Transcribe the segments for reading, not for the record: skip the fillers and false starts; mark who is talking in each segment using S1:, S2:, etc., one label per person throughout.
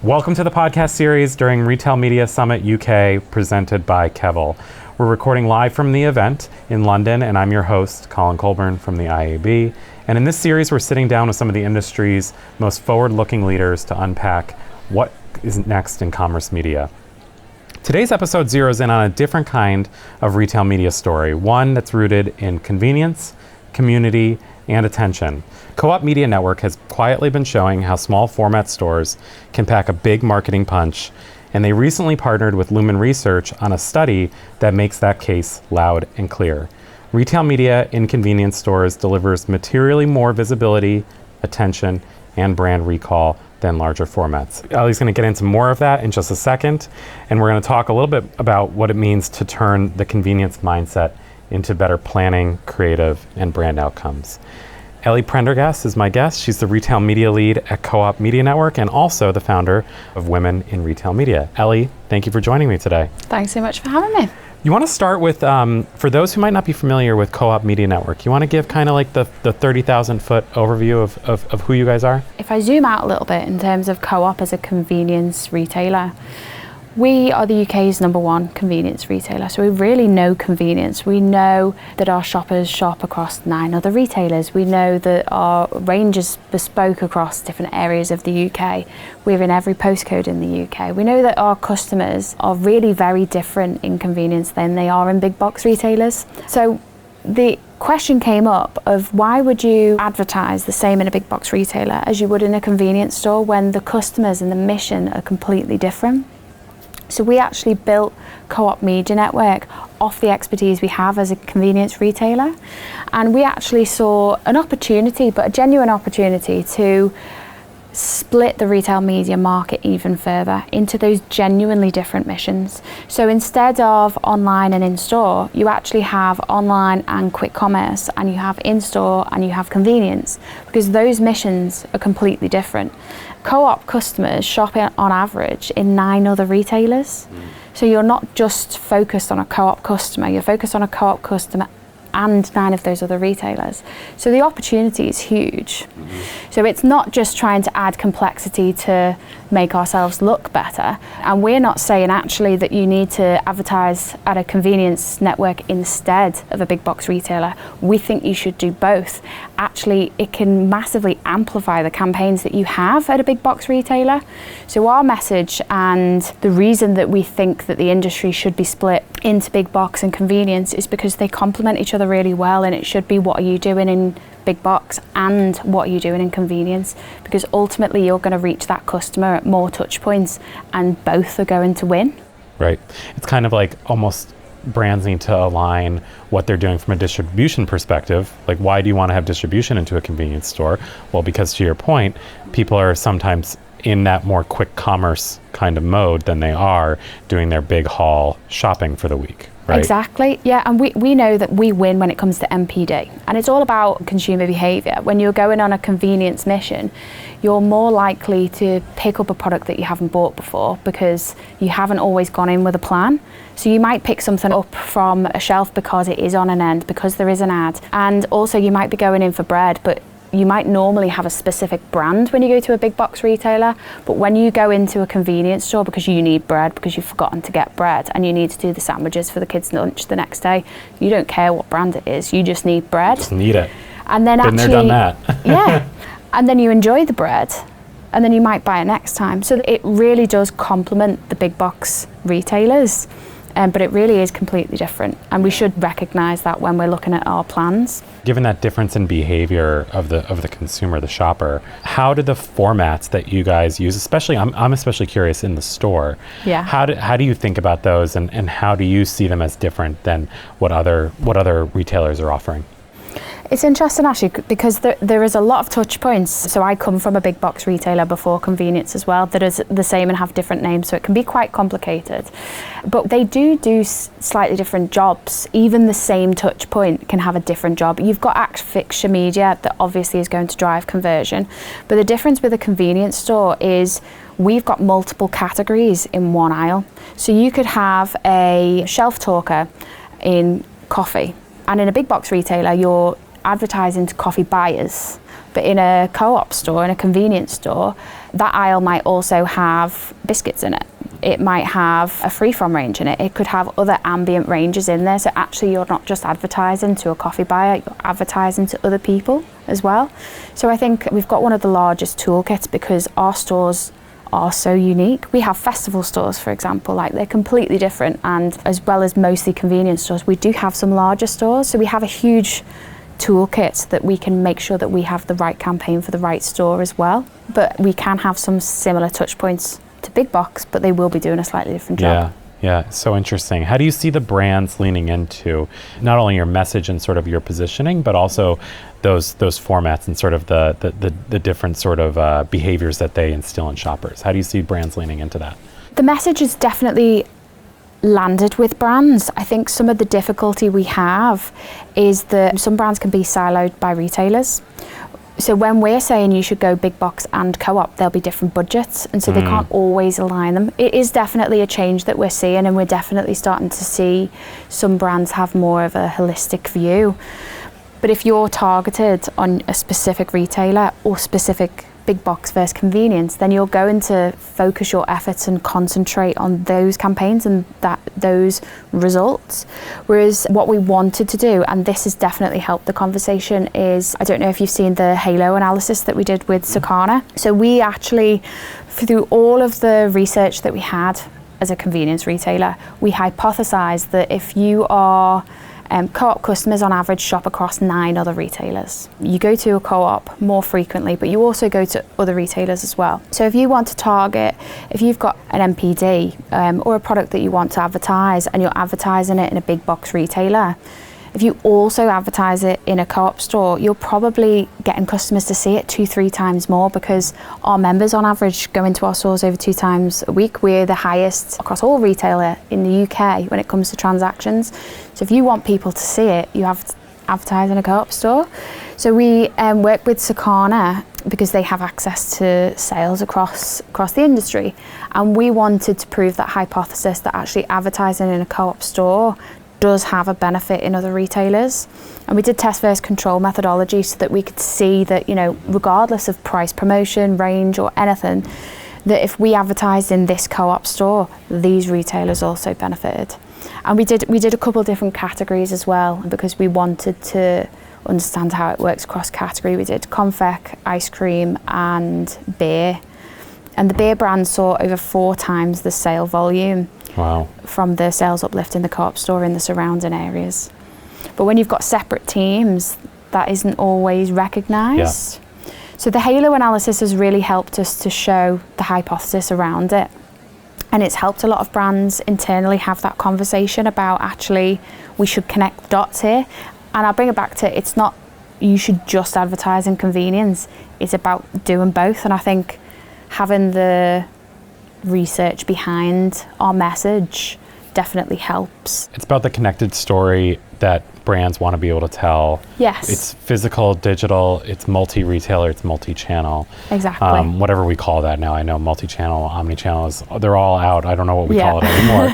S1: Welcome to the podcast series during Retail Media Summit UK presented by Kevel. We're recording live from the event in London, and I'm your host, Colin Colburn from the IAB. And in this series, we're sitting down with some of the industry's most forward-looking leaders to unpack what is next in commerce media. Today's episode zeroes in on a different kind of retail media story, one that's rooted in convenience, community, and attention. Co-op Media Network has quietly been showing how small format stores can pack a big marketing punch, and they recently partnered with Lumen Research on a study that makes that case loud and clear. Retail media in convenience stores delivers materially more visibility, attention, and brand recall than larger formats. Ellie's going to get into more of that in just a second, and we're going to talk a little bit about what it means to turn the convenience mindset into better planning, creative, and brand outcomes. Ellie Prendergast is my guest. She's the retail media lead at Co-op Media Network and also the founder of Women in Retail Media. Ellie, thank you for joining me today.
S2: Thanks so much for having me.
S1: You want to start with, for those who might not be familiar with Co-op Media Network, you want to give kind of like the 30,000 foot overview of who you guys are?
S2: If I zoom out a little bit in terms of Co-op as a convenience retailer, we are the UK's #1 convenience retailer, so we really know convenience. We know that our shoppers shop across 9 other retailers. We know that our range is bespoke across different areas of the UK. We're in every postcode in the UK. We know that our customers are really very different in convenience than they are in big box retailers. So the question came up of why would you advertise the same in a big box retailer as you would in a convenience store when the customers and the mission are completely different? So we actually built Co-op Media Network off the expertise we have as a convenience retailer. And we actually saw an opportunity, but a genuine opportunity, to split the retail media market even further into those genuinely different missions. So instead of online and in-store, you actually have online and quick commerce, and you have in-store and you have convenience, because those missions are completely different. Co-op customers shop on average in 9 other retailers. So you're not just focused on a co-op customer, you're focused on a co-op customer and 9 of those other retailers. So the opportunity is huge. So it's not just trying to add complexity to make ourselves look better. And we're not saying actually that you need to advertise at a convenience network instead of a big box retailer. We think you should do both. Actually, it can massively amplify the campaigns that you have at a big box retailer. So our message and the reason that we think that the industry should be split into big box and convenience is because they complement each other really well, and it should be what are you doing in big box and what are you doing in convenience, because ultimately you're going to reach that customer at more touch points and both are going to win.
S1: Right. It's kind of like almost brands need to align what they're doing from a distribution perspective. Like, why do you want to have distribution into a convenience store? Well, because to your point, people are sometimes in that more quick commerce kind of mode than they are doing their big haul shopping for the week. Right?
S2: Exactly, yeah, and we know that we win when it comes to MPD, and it's all about consumer behaviour. When you're going on a convenience mission, you're more likely to pick up a product that you haven't bought before because you haven't always gone in with a plan. So you might pick something up from a shelf because it is on an end, because there is an ad, and also you might be going in for bread, but you might normally have a specific brand when you go to a big box retailer, but when you go into a convenience store because you need bread, because you've forgotten to get bread and you need to do the sandwiches for the kids' lunch the next day, you don't care what brand it is, you just need bread.
S1: Just need it.
S2: And then
S1: Been there, done that.
S2: Yeah, and then you enjoy the bread and then you might buy it next time. So it really does complement the big box retailers. But it really is completely different, and we should recognise that when we're looking at our plans.
S1: Given that difference in behavior of the consumer, the shopper, how do the formats that you guys use, especially I'm especially curious in the store, how do you think about those, and how do you see them as different than what other retailers are offering?
S2: It's interesting actually, because there is a lot of touch points. So I come from a big box retailer before convenience as well that is the same and have different names, so it can be quite complicated. But they do slightly different jobs. Even the same touch point can have a different job. You've got act fixture media that obviously is going to drive conversion, but the difference with a convenience store is we've got multiple categories in one aisle. So you could have a shelf talker in coffee, and in a big box retailer you're advertising to coffee buyers, But in a co-op store, in a convenience store, that aisle might also have biscuits in it. It might have a free-from range in it. It could have other ambient ranges in there. So actually you're not just advertising to a coffee buyer, you're advertising to other people as well. So I think we've got one of the largest toolkits because our stores are so unique. We have festival stores, for example, like they're completely different, and as well as mostly convenience stores, we do have some larger stores. So we have a huge toolkit that we can make sure that we have the right campaign for the right store as well. But we can have some similar touch points to big box, but they will be doing a slightly different job.
S1: Yeah, so interesting. How do you see the brands leaning into not only your message and sort of your positioning, but also those formats and sort of the different sort of behaviors that they instill in shoppers? How do you see brands leaning into that?
S2: The message is definitely landed with brands. I think some of the difficulty we have is that some brands can be siloed by retailers. So when we're saying you should go big box and co-op, there'll be different budgets, and so they can't always align them. It is definitely a change that we're seeing, and we're definitely starting to see some brands have more of a holistic view. But if you're targeted on a specific retailer or specific big box versus convenience, then you're going to focus your efforts and concentrate on those campaigns and those results. Whereas what we wanted to do, and this has definitely helped the conversation, is, I don't know if you've seen the halo analysis that we did with Circana. So we actually, through all of the research that we had as a convenience retailer, we hypothesized that if you are co-op customers on average shop across 9 other retailers. You go to a co-op more frequently, but you also go to other retailers as well. So if you want to target, if you've got an MPD or a product that you want to advertise and you're advertising it in a big box retailer, if you also advertise it in a co-op store, you're probably getting customers to see it 2-3 times more, because our members on average go into our stores over 2 times a week. We're the highest across all retailer in the UK when it comes to transactions. So if you want people to see it, you have to advertise in a co-op store. So we work with Circana because they have access to sales across the industry. And we wanted to prove that hypothesis that actually advertising in a co-op store does have a benefit in other retailers. And we did test versus control methodology so that we could see that, regardless of price, promotion, range or anything, that if we advertised in this co-op store, these retailers also benefited. And we did a couple of different categories as well, because we wanted to understand how it works cross category. We did confec, ice cream and beer. And the beer brand saw over 4 times the sale volume.
S1: Wow. From
S2: the sales uplift in the co-op store in the surrounding areas. But when you've got separate teams, that isn't always recognised. Yeah. So the halo analysis has really helped us to show the hypothesis around it. And it's helped a lot of brands internally have that conversation about, actually, we should connect the dots here. And I'll bring it back to, it's not you should just advertise in convenience. It's about doing both. And I think having the research behind our message definitely helps.
S1: It's about the connected story that brands want to be able to tell.
S2: Yes.
S1: It's physical, digital, it's multi-retailer, it's multi-channel.
S2: Exactly.
S1: Whatever we call that now. I know multi-channel, omni-channel, they're all out. I don't know what we call it anymore.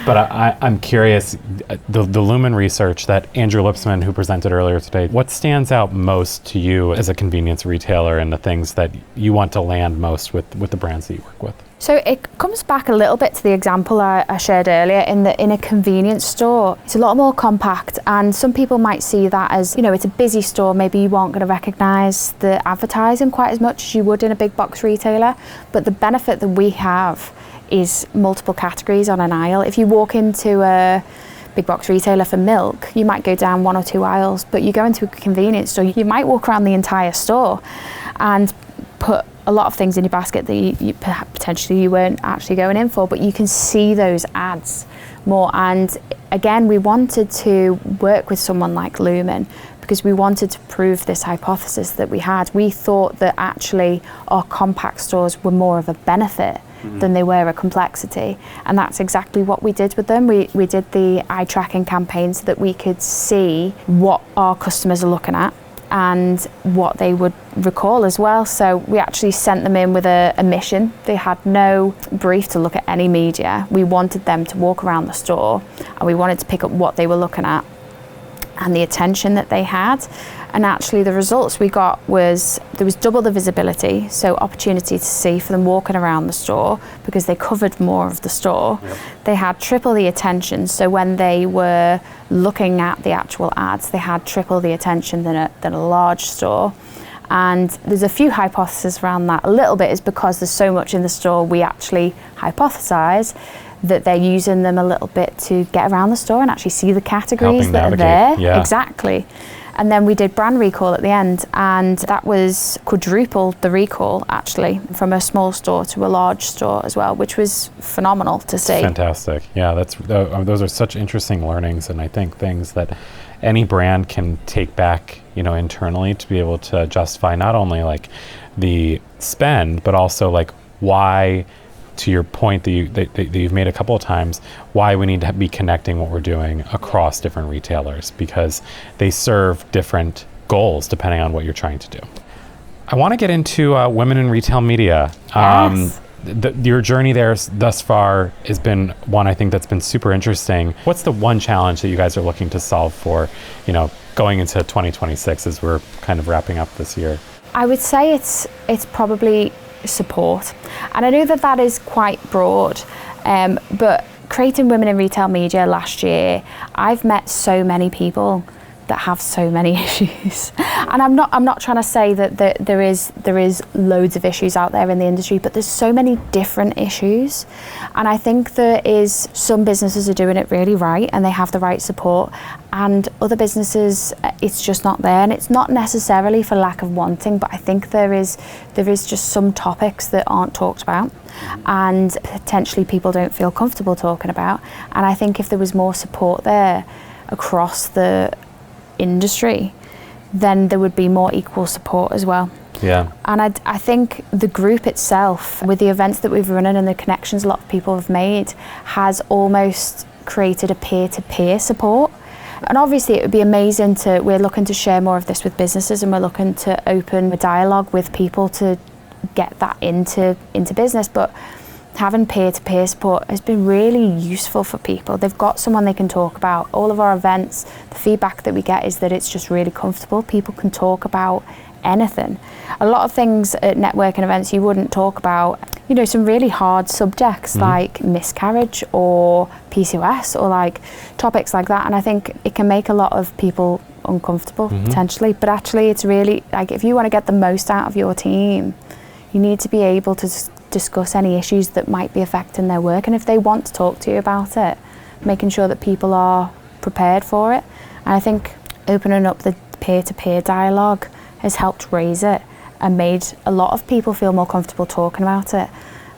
S1: But I'm curious, the Lumen research that Andrew Lipsman, who presented earlier today, what stands out most to you as a convenience retailer and the things that you want to land most with the brands that you work with?
S2: So it comes back a little bit to the example I shared earlier. In a convenience store, it's a lot more compact, and some people might see that as, it's a busy store, maybe you aren't going to recognise the advertising quite as much as you would in a big box retailer. But the benefit that we have is multiple categories on an aisle. If you walk into a big box retailer for milk, you might go down 1 or 2 aisles, but you go into a convenience store, you might walk around the entire store and put a lot of things in your basket that you potentially you weren't actually going in for, but you can see those ads more. And again, we wanted to work with someone like Lumen because we wanted to prove this hypothesis that we had. We thought that actually our compact stores were more of a benefit than they were a complexity, and that's exactly what we did with them. We did the eye tracking campaign so that we could see what our customers are looking at and what they would recall as well. So we actually sent them in with a mission. They had no brief to look at any media. We wanted them to walk around the store and we wanted to pick up what they were looking at and the attention that they had. And actually the results we got was there was double the visibility, so opportunity to see for them walking around the store because they covered more of the store. Yep. They had triple the attention, so when they were looking at the actual ads, they had triple the attention than a large store. And there's a few hypotheses around that. A little bit is because there's so much in the store, we actually hypothesize that they're using them a little bit to get around the store and actually see the categories that are there. Yeah. Exactly. And then we did brand recall at the end, and that was quadruple the recall actually from a small store to a large store as well, which was phenomenal to see.
S1: Fantastic. Yeah, those are such interesting learnings, and I think things that any brand can take back, internally to be able to justify not only like the spend, but also like why, to your point that you've made a couple of times, why we need to be connecting what we're doing across different retailers, because they serve different goals depending on what you're trying to do. I want to get into women in retail media.
S2: Yes.
S1: Your journey there thus far has been one I think that's been super interesting. What's the one challenge that you guys are looking to solve for, going into 2026 as we're kind of wrapping up this year?
S2: I would say it's probably support. And I know that is quite broad, but creating women in retail media last year, I've met so many people that have so many issues. And I'm not trying to say that there is loads of issues out there in the industry, but there's so many different issues. And I think there is some businesses are doing it really right and they have the right support, and other businesses it's just not there. And it's not necessarily for lack of wanting, but I think there is just some topics that aren't talked about and potentially people don't feel comfortable talking about. And I think if there was more support there across the industry, then there would be more equal support as well.
S1: Yeah.
S2: And I think the group itself, with the events that we've run and the connections a lot of people have made, has almost created a peer-to-peer support. And obviously it would be amazing we're looking to share more of this with businesses, and we're looking to open a dialogue with people to get that into business. But having peer-to-peer support has been really useful for people. They've got someone they can talk about. All of our events, the feedback that we get is that it's just really comfortable. People can talk about anything. A lot of things at networking events you wouldn't talk about, some really hard subjects like miscarriage or PCOS or like topics like that. And I think it can make a lot of people uncomfortable potentially, but actually it's really like, if you want to get the most out of your team, you need to be able to discuss any issues that might be affecting their work, and if they want to talk to you about it, making sure that people are prepared for it. And I think opening up the peer-to-peer dialogue has helped raise it and made a lot of people feel more comfortable talking about it.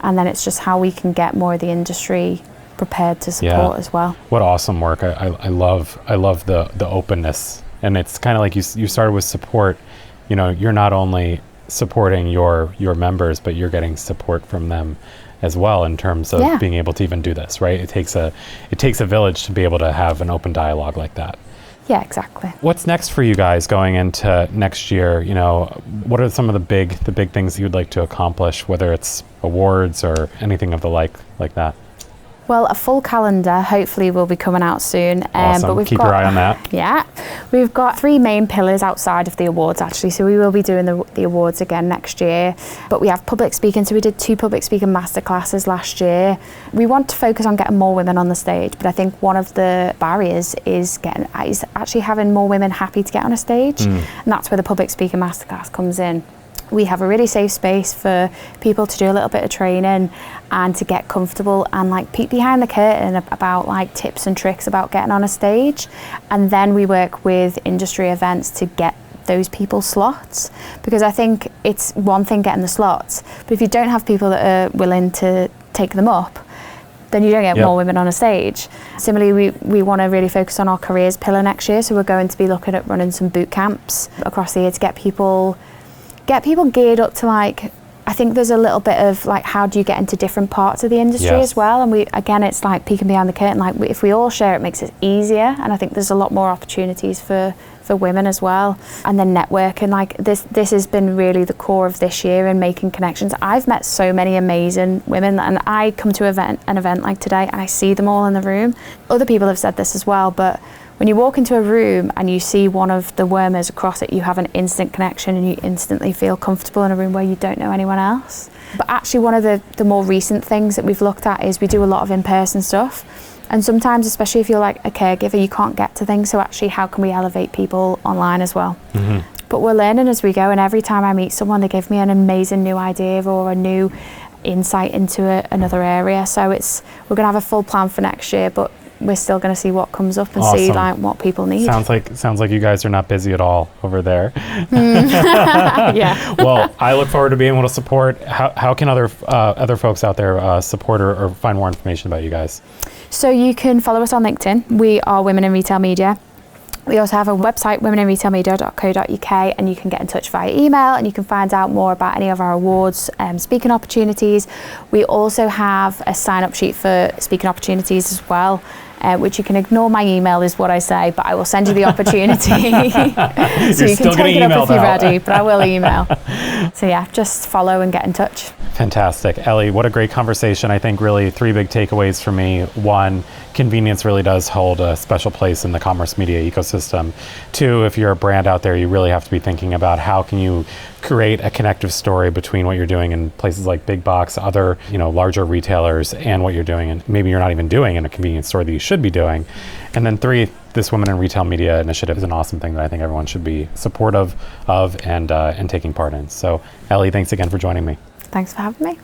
S2: And then it's just how we can get more of the industry prepared to support as well.
S1: What awesome work. I love the openness, and it's kind of like you started with support. You're not only supporting your members, but you're getting support from them as well in terms of being able to even do this, right? It takes a village to be able to have an open dialogue like that.
S2: Yeah, exactly.
S1: What's next for you guys going into next year? What are some of the big things you'd like to accomplish, whether it's awards or anything of the like that?
S2: Well, a full calendar hopefully will be coming out soon.
S1: Awesome.
S2: But
S1: Keep your eye on that.
S2: Yeah. We've got 3 main pillars outside of the awards actually. So we will be doing the awards again next year. But we have public speaking. So we did 2 public speaking masterclasses last year. We want to focus on getting more women on the stage. But I think one of the barriers is actually having more women happy to get on a stage. And that's where the public speaking masterclass comes in. We have a really safe space for people to do a little bit of training and to get comfortable and like peek behind the curtain about like tips and tricks about getting on a stage. And then we work with industry events to get those people slots, because I think it's one thing getting the slots, but if you don't have people that are willing to take them up, then you don't get more women on a stage. Similarly, we want to really focus on our careers pillar next year, so we're going to be looking at running some boot camps across the year to get people geared up to like, I think there's a little bit of like, how do you get into different parts of the industry as well? And it's like peeking behind the curtain, like if we all share, it makes it easier. And I think there's a lot more opportunities for women as well. And then networking, like this has been really the core of this year, and making connections. I've met so many amazing women, and I come to an event like today and I see them all in the room. Other people have said this as well, but when you walk into a room and you see one of the wormers across it, you have an instant connection and you instantly feel comfortable in a room where you don't know anyone else. But actually one of the more recent things that we've looked at is we do a lot of in-person stuff. And sometimes, especially if you're like a caregiver, you can't get to things. So actually, how can we elevate people online as well?
S1: Mm-hmm.
S2: But we're learning as we go. And every time I meet someone, they give me an amazing new idea or a new insight into another area. So we're going to have a full plan for next year, but we're still going to see what comes up and see like what people need.
S1: Sounds like you guys are not busy at all over there.
S2: Yeah.
S1: Well, I look forward to being able to support. How can other folks out there support or find more information about you guys?
S2: So you can follow us on LinkedIn. We are Women in Retail Media. We also have a website, womeninretailmedia.co.uk, and you can get in touch via email and you can find out more about any of our awards, speaking opportunities. We also have a sign-up sheet for speaking opportunities as well, which you can ignore my email is what I say, but I will send you the opportunity. So you can take it up if you're ready, but I will email. So yeah, just follow and get in touch.
S1: Fantastic. Ellie, what a great conversation. I think really 3 big takeaways for me. 1, convenience really does hold a special place in the commerce media ecosystem. 2, if you're a brand out there, you really have to be thinking about how can you create a connective story between what you're doing in places like big box, other, larger retailers, and what you're doing, and maybe you're not even doing in a convenience store that you should be doing. And then 3, this Women in Retail Media initiative is an awesome thing that I think everyone should be supportive of and taking part in. So Ellie, thanks again for joining me.
S2: Thanks for having me.